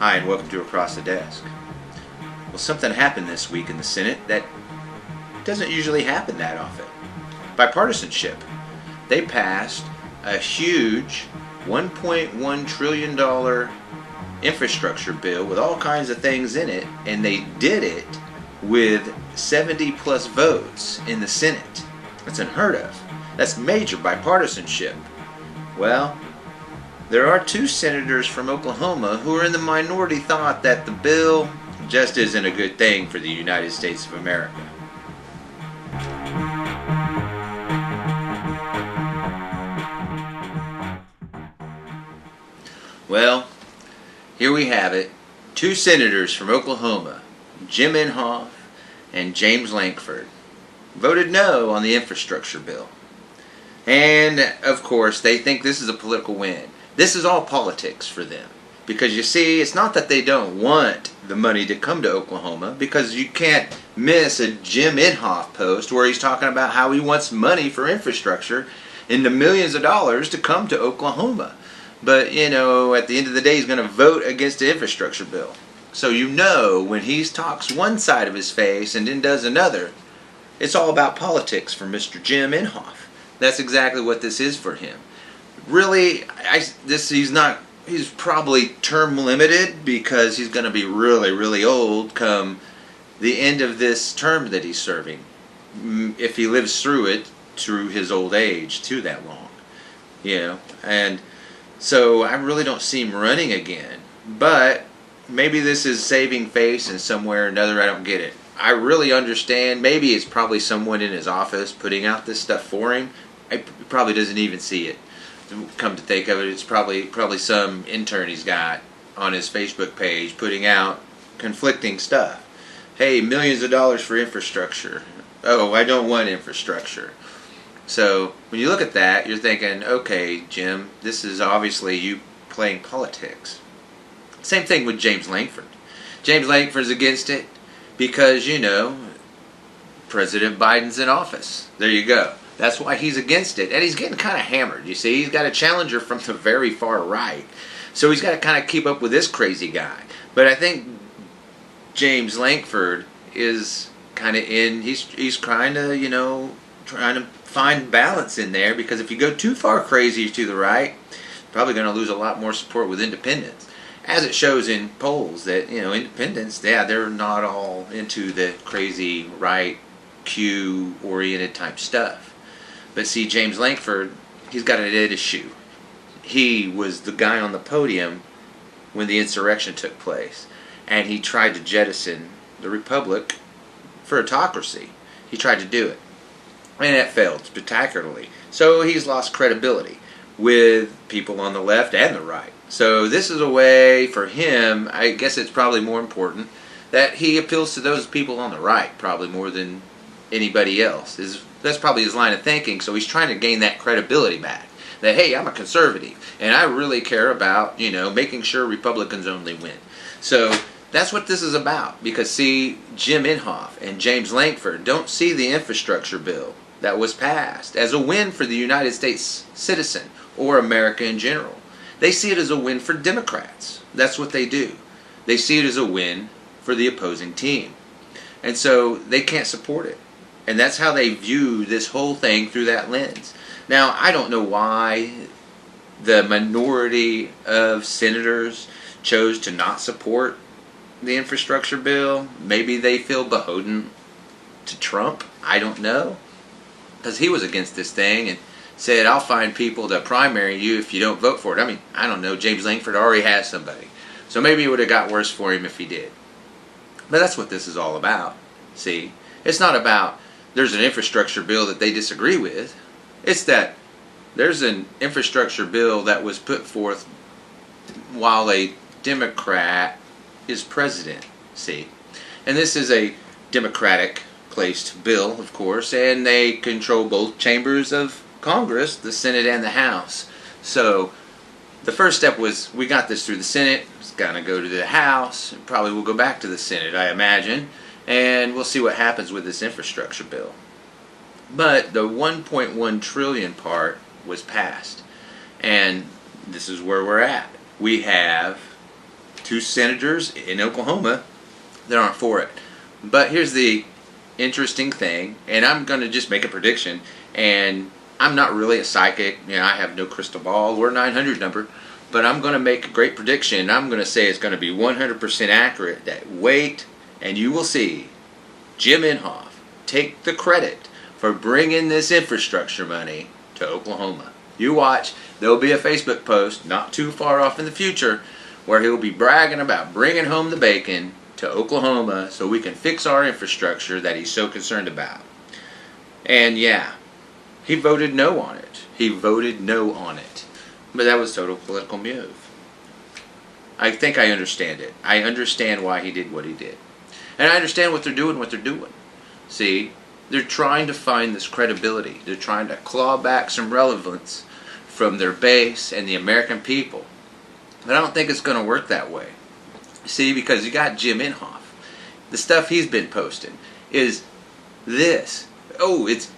Hi, and welcome to Across the Desk. Well, something happened this week in the Senate that doesn't usually happen that often. Bipartisanship. They passed a huge $1.1 trillion infrastructure bill with all kinds of things in it, and they did it with 70 plus votes in the Senate. That's unheard of. That's major bipartisanship. Well, there are two senators from Oklahoma who are in the minority thought that the bill just isn't a good thing for the United States of America. Well, here we have it. Two senators from Oklahoma, Jim Inhofe and James Lankford, voted no on the infrastructure bill. And, of course, they think this is a political win. This is all politics for them. Because you see, it's not that they don't want the money to come to Oklahoma, because you can't miss a Jim Inhofe post where he's talking about how he wants money for infrastructure in the millions of dollars to come to Oklahoma. But, you know, at the end of the day, he's going to vote against the infrastructure bill. So you know when he talks one side of his face and then does another, it's all about politics for Mr. Jim Inhofe. That's exactly what this is for him. Really, he's probably term limited because he's going to be really, really old come the end of this term that he's serving. If he lives through it, through his old age, to that long. You know, and so I really don't see him running again. But maybe this is saving face in some way or another. I don't get it. I really understand. Maybe it's probably someone in his office putting out this stuff for him. He probably doesn't even see it. Come to think of it, it's probably some intern he's got on his Facebook page putting out conflicting stuff. Hey, millions of dollars for infrastructure. Oh, I don't want infrastructure. So when you look at that, you're thinking, okay, Jim, this is obviously you playing politics. Same thing with James Lankford. James Lankford's against it because, you know, President Biden's in office. There you go. That's why he's against it. And he's getting kind of hammered, you see. He's got a challenger from the very far right. So he's got to kind of keep up with this crazy guy. But I think James Lankford is kind of he's trying to, you know, trying to find balance in there. Because if you go too far crazy to the right, you're probably going to lose a lot more support with independents. As it shows in polls that, you know, independents, yeah, they're not all into the crazy right Q-oriented type stuff. But see, James Lankford, he's got it at his shoe. He was the guy on the podium when the insurrection took place. And he tried to jettison the republic for autocracy. He tried to do it. And it failed spectacularly. So he's lost credibility with people on the left and the right. So this is a way for him, I guess it's probably more important, that he appeals to those people on the right probably more than anybody else. That's probably his line of thinking. So he's trying to gain that credibility back. That, hey, I'm a conservative, and I really care about, you know, making sure Republicans only win. So that's what this is about. Because, see, Jim Inhofe and James Lankford don't see the infrastructure bill that was passed as a win for the United States citizen or America in general. They see it as a win for Democrats. That's what they do. They see it as a win for the opposing team. And so they can't support it. And that's how they view this whole thing through that lens. Now, I don't know why the minority of senators chose to not support the infrastructure bill. Maybe they feel beholden to Trump. I don't know. Because he was against this thing and said, I'll find people to primary you if you don't vote for it. I mean, I don't know. James Lankford already has somebody. So maybe it would have got worse for him if he did. But that's what this is all about. See? It's not about there's an infrastructure bill that they disagree with. It's that there's an infrastructure bill that was put forth while a Democrat is president. See? And this is a Democratic placed bill, of course, and they control both chambers of Congress, the Senate and the House. So the first step was we got this through the Senate. It's going to go to the House. It probably will go back to the Senate, I imagine. And we'll see what happens with this infrastructure bill. But the 1.1 trillion part was passed. And this is where we're at. We have two senators in Oklahoma that aren't for it. But here's the interesting thing, and I'm going to just make a prediction, and I'm not really a psychic, I have no crystal ball or 900 number, but I'm going to make a great prediction. I'm going to say it's going to be 100% accurate. That wait, and you will see Jim Inhofe take the credit for bringing this infrastructure money to Oklahoma. You watch, there'll be a Facebook post not too far off in the future where he'll be bragging about bringing home the bacon to Oklahoma so we can fix our infrastructure that he's so concerned about. And yeah, he voted no on it. He voted no on it. But that was total political move. I think I understand it. I understand why he did what he did. And I understand what they're doing. See, they're trying to find this credibility. They're trying to claw back some relevance from their base and the American people. But I don't think it's going to work that way. See, because you got Jim Inhofe. The stuff he's been posting is this. Oh, it's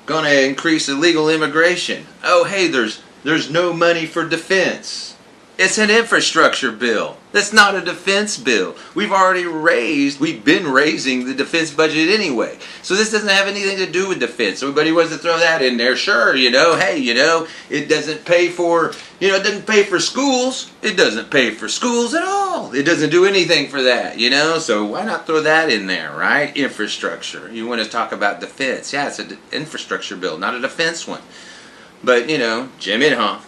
going to increase illegal immigration. Oh, hey, there's no money for defense. It's an infrastructure bill. That's not a defense bill. We've been raising the defense budget anyway. So this doesn't have anything to do with defense. Everybody wants to throw that in there. Sure, hey, it doesn't pay for, it doesn't pay for schools. It doesn't pay for schools at all. It doesn't do anything for that, So why not throw that in there, right? Infrastructure. You want to talk about defense. Yeah, it's an infrastructure bill, not a defense one. But, Jim Inhofe.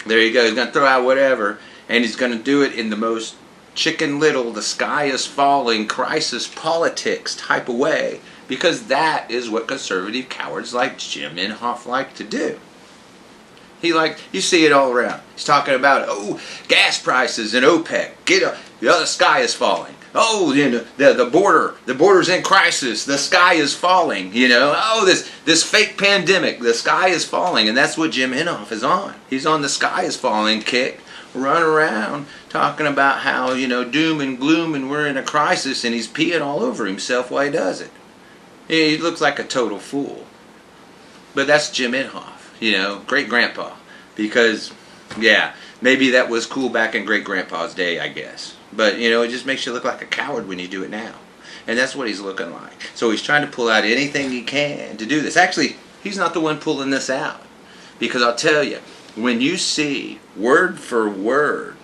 There you go. He's going to throw out whatever, and he's going to do it in the most Chicken Little, the sky is falling, crisis politics type of way, because that is what conservative cowards like Jim Inhofe like to do. You see it all around. He's talking about, gas prices and OPEC. The sky is falling. The border's in crisis. The sky is falling. This fake pandemic. The sky is falling, and that's what Jim Inhofe is on. He's on the sky is falling kick, running around talking about how doom and gloom and we're in a crisis, and he's peeing all over himself while he does it. He looks like a total fool. But that's Jim Inhofe, great grandpa, because maybe that was cool back in great grandpa's day, I guess. But, it just makes you look like a coward when you do it now. And that's what he's looking like. So he's trying to pull out anything he can to do this. Actually, he's not the one pulling this out. Because I'll tell you, when you see word for word,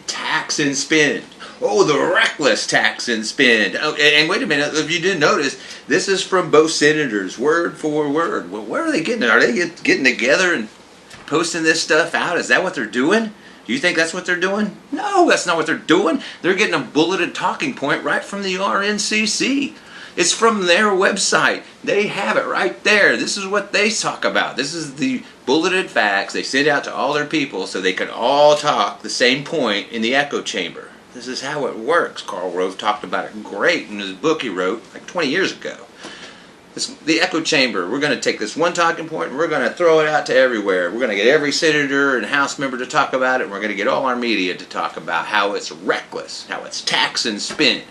tax and spend. The reckless tax and spend. And wait a minute, if you didn't notice, this is from both senators, word for word. Well, where are they getting it? Are they getting together and posting this stuff out? Is that what they're doing? Do you think that's what they're doing? No, that's not what they're doing. They're getting a bulleted talking point right from the RNCC. It's from their website. They have it right there. This is what they talk about. This is the bulleted facts they send out to all their people so they can all talk the same point in the echo chamber. This is how it works. Karl Rove talked about it great in his book he wrote like 20 years ago. The echo chamber, we're going to take this one talking point and we're going to throw it out to everywhere. We're going to get every senator and House member to talk about it, and we're going to get all our media to talk about how it's reckless, how it's tax and spend.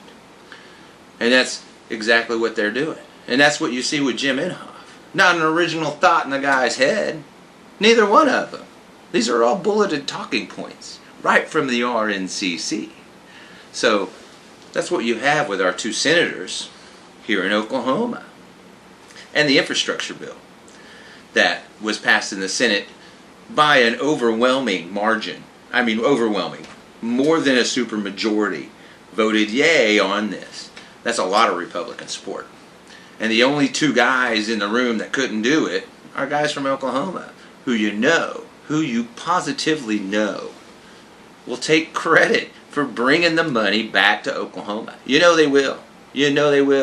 And that's exactly what they're doing. And that's what you see with Jim Inhofe. Not an original thought in the guy's head. Neither one of them. These are all bulleted talking points right from the RNCC. So that's what you have with our two senators here in Oklahoma. And the infrastructure bill that was passed in the Senate by an overwhelming margin. I mean, overwhelming. More than a supermajority voted yay on this. That's a lot of Republican support. And the only two guys in the room that couldn't do it are guys from Oklahoma who you positively know will take credit for bringing the money back to Oklahoma. They will.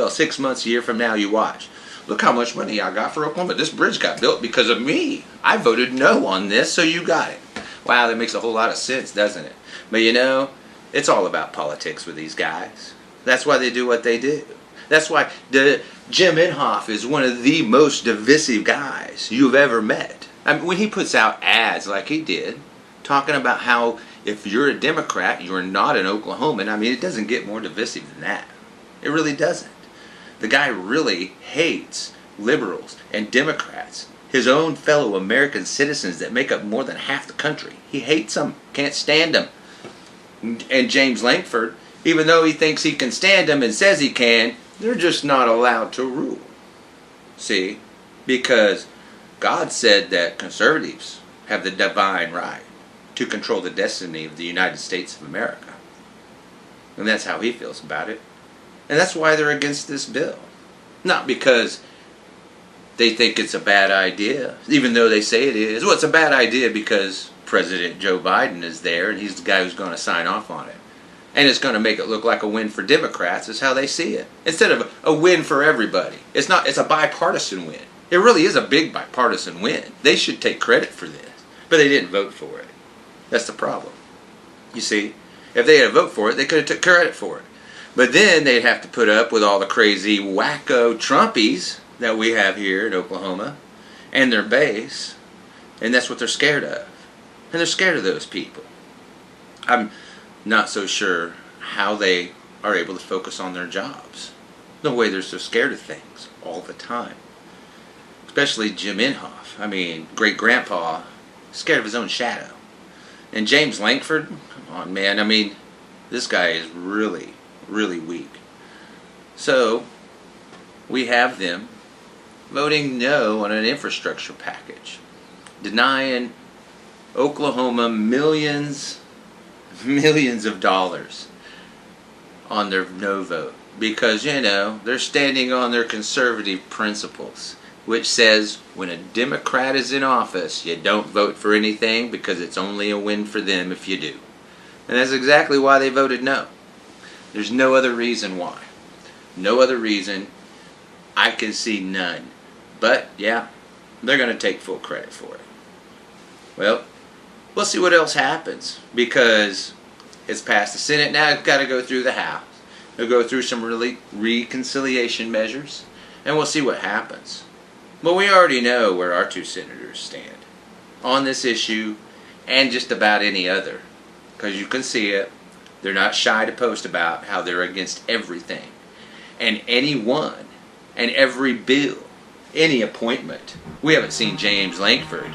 6 months, a year from now, you watch. Look how much money I got for Oklahoma. This bridge got built because of me. I voted no on this, so you got it. Wow, that makes a whole lot of sense, doesn't it? But it's all about politics with these guys. That's why they do what they do. That's why Jim Inhofe is one of the most divisive guys you've ever met. I mean, when he puts out ads like he did, talking about how if you're a Democrat, you're not an Oklahoman, it doesn't get more divisive than that. It really doesn't. The guy really hates liberals and Democrats, his own fellow American citizens that make up more than half the country. He hates them, can't stand them. And James Lankford, even though he thinks he can stand them and says he can, they're just not allowed to rule. See? Because God said that conservatives have the divine right to control the destiny of the United States of America. And that's how he feels about it. And that's why they're against this bill. Not because they think it's a bad idea, even though they say it is. Well, it's a bad idea because President Joe Biden is there and he's the guy who's going to sign off on it. And it's going to make it look like a win for Democrats is how they see it. Instead of a win for everybody. It's a bipartisan win. It really is a big bipartisan win. They should take credit for this. But they didn't vote for it. That's the problem. You see, if they had voted for it, they could have took credit for it. But then they'd have to put up with all the crazy wacko Trumpies that we have here in Oklahoma and their base. And that's what they're scared of. And they're scared of those people. I'm not so sure how they are able to focus on their jobs. The way they're so scared of things all the time. Especially Jim Inhofe. I mean, great-grandpa, scared of his own shadow. And James Lankford, come on, man. I mean, this guy is really, really weak. So, we have them voting no on an infrastructure package. Denying Oklahoma millions of dollars on their no vote. Because, they're standing on their conservative principles. Which says when a Democrat is in office, you don't vote for anything because it's only a win for them if you do. And that's exactly why they voted no. There's no other reason why. No other reason. I can see none. But, yeah, they're going to take full credit for it. Well, we'll see what else happens because it's passed the Senate. Now it's got to go through the House. They'll go through some reconciliation measures, and we'll see what happens. But we already know where our two senators stand on this issue and just about any other. Because you can see it. They're not shy to post about how they're against everything. And anyone and every bill, any appointment. We haven't seen James Lankford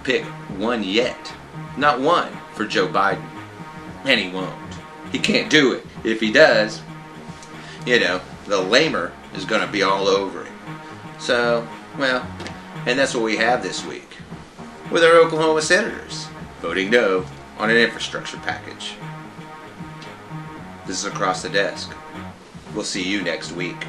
pick one yet. Not one for Joe Biden. And he won't. He can't do it. If he does, the lamer is going to be all over him. So, well, and that's what we have this week with our Oklahoma senators voting no on an infrastructure package. This is Across the Desk. We'll see you next week.